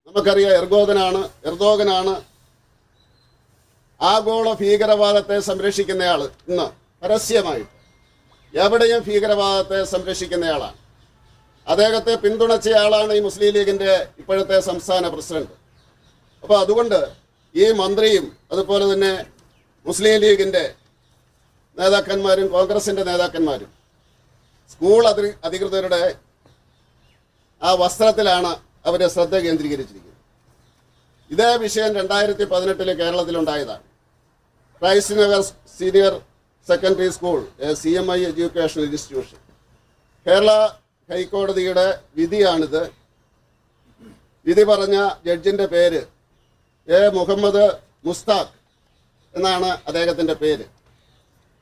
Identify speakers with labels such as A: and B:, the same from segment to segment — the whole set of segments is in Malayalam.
A: നമുക്കറിയാം എർദോഗനാണ് ആഗോള ഭീകരവാദത്തെ സംരക്ഷിക്കുന്നയാൾ. ഇന്ന് പരസ്യമായിട്ട് എവിടെയും ഭീകരവാദത്തെ സംരക്ഷിക്കുന്നയാളാണ്. അദ്ദേഹത്തെ പിന്തുണച്ചയാളാണ് ഈ മുസ്ലിം ലീഗിൻ്റെ ഇപ്പോഴത്തെ സംസ്ഥാന പ്രസിഡന്റ്. അപ്പോൾ അതുകൊണ്ട് ഈ മന്ത്രിയും അതുപോലെ തന്നെ മുസ്ലിം ലീഗിൻ്റെ നേതാക്കന്മാരും കോൺഗ്രസിൻ്റെ നേതാക്കന്മാരും സ്കൂൾ അധികൃതരുടെ ആ വസ്ത്രത്തിലാണ് അവർ ശ്രദ്ധ കേന്ദ്രീകരിച്ചിരിക്കുന്നത്. ഇതേ വിഷയം 2018 കേരളത്തിലുണ്ടായതാണ്. Christ Nagar senior secondary school CMI educational institution. Kerala ഹൈക്കോടതിയുടെ വിധിയാണിത്. വിധി പറഞ്ഞ ജഡ്ജിൻ്റെ പേര് മുഹമ്മദ് മുസ്താഖ് എന്നാണ് അദ്ദേഹത്തിൻ്റെ പേര്.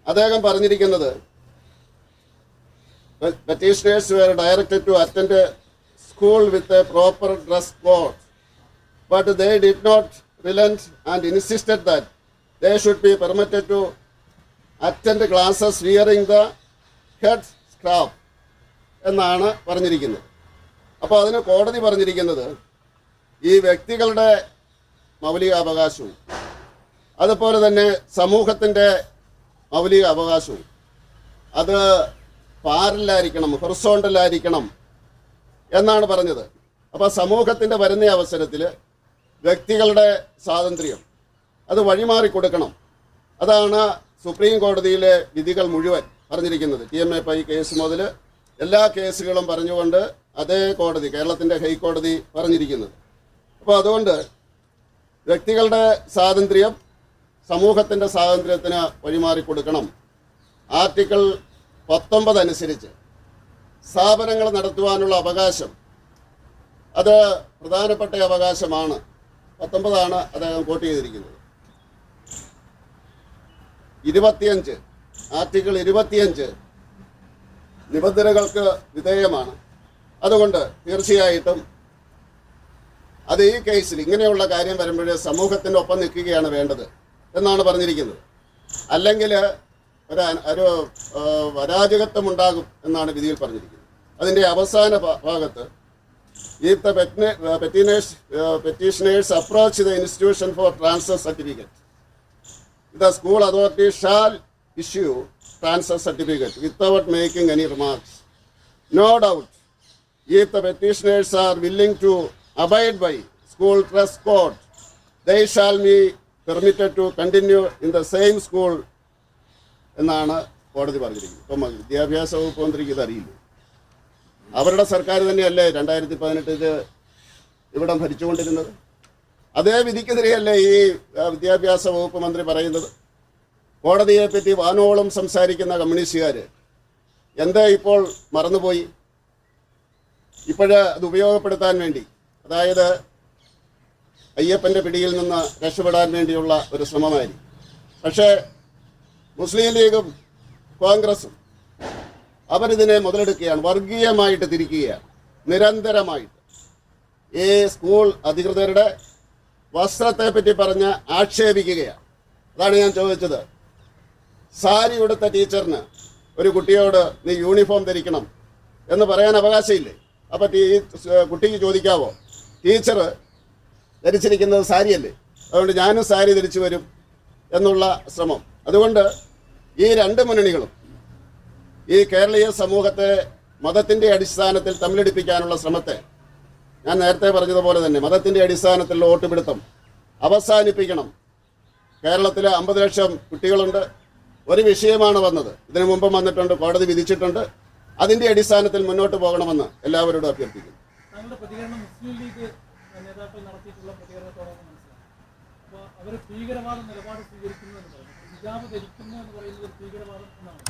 A: അദ്ദേഹം പറഞ്ഞിരിക്കുന്നത് petitioners were directed to attend a school with a proper dress code, but they did not relent and insisted that they should be permitted to attend classes wearing the head scarf എന്നാണ് പറഞ്ഞിരിക്കുന്നത്. അപ്പോൾ അതിന് കോടതി പറഞ്ഞിരിക്കുന്നത് ഈ വ്യക്തികളുടെ മൗലിക അവകാശവും അതുപോലെ തന്നെ സമൂഹത്തിൻ്റെ മൗലിക അവകാശവും അത് പാരലായിരിക്കണം, ഹൊറിസോണ്ടലായിരിക്കണം എന്നാണ് പറഞ്ഞത്. അപ്പോൾ സമൂഹത്തിൻ്റെ വരുന്ന അവസരത്തിൽ വ്യക്തികളുടെ സ്വാതന്ത്ര്യം അത് വഴിമാറി കൊടുക്കണം. അതാണ് സുപ്രീം കോടതിയിലെ വിധികൾ മുഴുവൻ പറഞ്ഞിരിക്കുന്നത്. TMA കേസ് മുതൽ എല്ലാ കേസുകളും പറഞ്ഞുകൊണ്ട് അതേ കോടതി, കേരളത്തിൻ്റെ ഹൈക്കോടതി പറഞ്ഞിരിക്കുന്നത്. അപ്പോൾ അതുകൊണ്ട് വ്യക്തികളുടെ സ്വാതന്ത്ര്യം സമൂഹത്തിൻ്റെ സ്വാതന്ത്ര്യത്തിന് വഴിമാറി കൊടുക്കണം. ആർട്ടിക്കിൾ 19 അനുസരിച്ച് സ്ഥാപനങ്ങൾ നടത്തുവാനുള്ള അവകാശം അത് പ്രധാനപ്പെട്ട അവകാശമാണ്. 19 അദ്ദേഹം കോട്ട് ചെയ്തിരിക്കുന്നത്. 25 ആർട്ടിക്കിൾ 25 നിബന്ധനകൾക്ക് വിധേയമാണ്. അതുകൊണ്ട് തീർച്ചയായിട്ടും അത് ഈ കേസിൽ ഇങ്ങനെയുള്ള കാര്യം വരുമ്പോഴേ സമൂഹത്തിൻ്റെ ഒപ്പം നിൽക്കുകയാണ് വേണ്ടത് എന്നാണ് പറഞ്ഞിരിക്കുന്നത്. അല്ലെങ്കിൽ ഒരു അരാജകത്വം ഉണ്ടാകും എന്നാണ് വിധിയിൽ പറഞ്ഞിരിക്കുന്നത്. അതിൻ്റെ അവസാന ഭാഗത്ത് if the petitioners approach the institution for transfer certificate, the school authority shall issue transfer certificate without making any remarks. No doubt, if the petitioners are willing to abide by school dress code, they shall be permitted to continue in the same school എന്നാണ് കോടതി പറഞ്ഞിരിക്കുന്നത്. ഇപ്പം വിദ്യാഭ്യാസ വകുപ്പ് മന്ത്രിക്ക് ഇതറിയില്ല. അവരുടെ സർക്കാർ തന്നെയല്ലേ 2018 ഇവിടം ഭരിച്ചുകൊണ്ടിരുന്നത്. അതേ വിധിക്കെതിരെയല്ലേ ഈ വിദ്യാഭ്യാസ വകുപ്പ് മന്ത്രി പറയുന്നത്. കോടതിയെപ്പറ്റി വാനോളം സംസാരിക്കുന്ന കമ്മ്യൂണിസ്റ്റുകാർ എന്താ ഇപ്പോൾ മറന്നുപോയി? അത് ഉപയോഗപ്പെടുത്താൻ വേണ്ടി, അതായത് അയ്യപ്പൻ്റെ പിടിയിൽ നിന്ന് രക്ഷപ്പെടാൻ വേണ്ടിയുള്ള ഒരു ശ്രമമായിരിക്കും. പക്ഷേ മുസ്ലിം ലീഗും കോൺഗ്രസും അവരിതിനെ മുതലെടുക്കുകയാണ്, വർഗീയമായിട്ട് തിരിക്കുകയാണ് നിരന്തരമായിട്ട്. ഈ സ്കൂൾ അധികൃതരുടെ വസ്ത്രത്തെപ്പറ്റി പറഞ്ഞ് ആക്ഷേപിക്കുകയാണ്. അതാണ് ഞാൻ ചോദിച്ചത്. സാരി ഉടുത്ത ടീച്ചറിന് ഒരു കുട്ടിയോട് നീ യൂണിഫോം ധരിക്കണം എന്ന് പറയാൻ അവകാശമില്ലേ? അപ്പം കുട്ടിക്ക് ചോദിക്കാവോ, ടീച്ചർ ധരിച്ചിരിക്കുന്നത് സാരിയല്ലേ, അതുകൊണ്ട് ഞാനും സാരി ധരിച്ചു വരും എന്നുള്ള ശ്രമം. അതുകൊണ്ട് ഈ രണ്ട് മുന്നണികളും ഈ കേരളീയ സമൂഹത്തെ മതത്തിൻ്റെ അടിസ്ഥാനത്തിൽ തമ്മിലടിപ്പിക്കാനുള്ള ശ്രമത്തെ, ഞാൻ നേരത്തെ പറഞ്ഞതുപോലെ തന്നെ മതത്തിൻ്റെ അടിസ്ഥാനത്തിലുള്ള വോട്ടുപിടുത്തം അവസാനിപ്പിക്കണം. കേരളത്തിൽ 50 ലക്ഷം കുട്ടികളുണ്ട്. ഒരു വിഷയമാണ് വന്നത്, ഇതിനു മുമ്പ് വന്നിട്ടുണ്ട്, കോടതി വിധിച്ചിട്ടുണ്ട്. അതിൻ്റെ അടിസ്ഥാനത്തിൽ മുന്നോട്ട് പോകണമെന്ന് എല്ലാവരോടും അഭ്യർത്ഥിക്കുന്നു.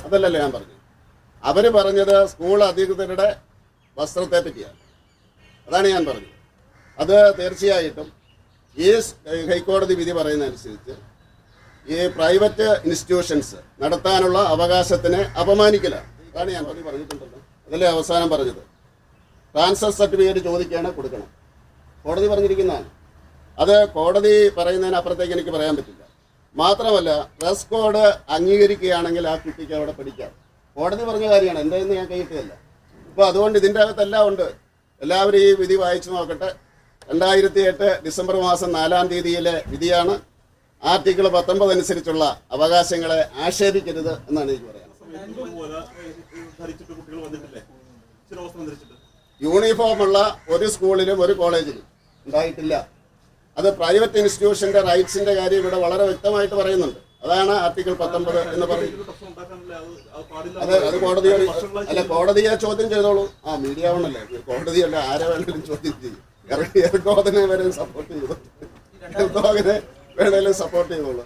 A: അതല്ലല്ലോ ഞാൻ പറഞ്ഞു. അവർ പറഞ്ഞത് സ്കൂൾ അധികൃതരുടെ വസ്ത്രത്തെ പറ്റിയാണ്. അതാണ് ഞാൻ പറഞ്ഞത്. അത് തീർച്ചയായിട്ടും ഈ ഹൈക്കോടതി വിധി പറയുന്നതനുസരിച്ച് ഈ പ്രൈവറ്റ് ഇൻസ്റ്റിറ്റ്യൂഷൻസ് നടത്താനുള്ള അവകാശത്തിനെ അപമാനിക്കലാണ്. അതാണ് ഞാൻ പറഞ്ഞിട്ടുണ്ടല്ലോ, അതല്ലേ അവസാനം പറഞ്ഞത്. ട്രാൻസ്ഫർ സർട്ടിഫിക്കറ്റ് ചോദിക്കുകയാണ്, കൊടുക്കണം. കോടതി പറഞ്ഞിരിക്കുന്നതാണ്. അത് കോടതി പറയുന്നതിനപ്പുറത്തേക്ക് എനിക്ക് പറയാൻ പറ്റില്ല. മാത്രമല്ല, ഡ്രസ് കോഡ് അംഗീകരിക്കുകയാണെങ്കിൽ ആ കുട്ടിക്ക് അവിടെ പഠിക്കാം. കോടതി പറഞ്ഞ കാര്യമാണ്, എൻ്റെ നിന്ന് ഞാൻ കൈയിട്ടതല്ല. അപ്പോൾ അതുകൊണ്ട് ഇതിൻ്റെ അകത്തെല്ലാം ഉണ്ട്. എല്ലാവരും ഈ വിധി വായിച്ചു നോക്കട്ടെ. 2008 ഡിസംബർ മാസം 4-ാം തീയതിയിലെ വിധിയാണ്. ആർട്ടിക്കിൾ 19 അനുസരിച്ചുള്ള അവകാശങ്ങളെ ആക്ഷേപിക്കരുത് എന്നാണ് എനിക്ക് പറയാൻ. യൂണിഫോമുള്ള ഒരു സ്കൂളിലും ഒരു കോളേജിലും ഉണ്ടായിട്ടില്ല. അത് പ്രൈവറ്റ് ഇൻസ്റ്റിറ്റ്യൂഷന്റെ റൈറ്റ്സിന്റെ കാര്യം ഇവിടെ വളരെ വ്യക്തമായിട്ട് പറയുന്നുണ്ട്. അതാണ് ആർട്ടിക്കിൾ 19 എന്ന് പറയുന്നത്. അത് കോടതിയോട് അല്ല, കോടതിയെ ചോദ്യം ചെയ്തോളൂ. മീഡിയ ആവണല്ലേ, കോടതിയല്ല, ആരെ വേണമെങ്കിലും ചോദ്യം ചെയ്യും. എർഗോദനെ വരെ സപ്പോർട്ട് ചെയ്തു, എർഗോദനെ വേണേലും സപ്പോർട്ട് ചെയ്തോളൂ.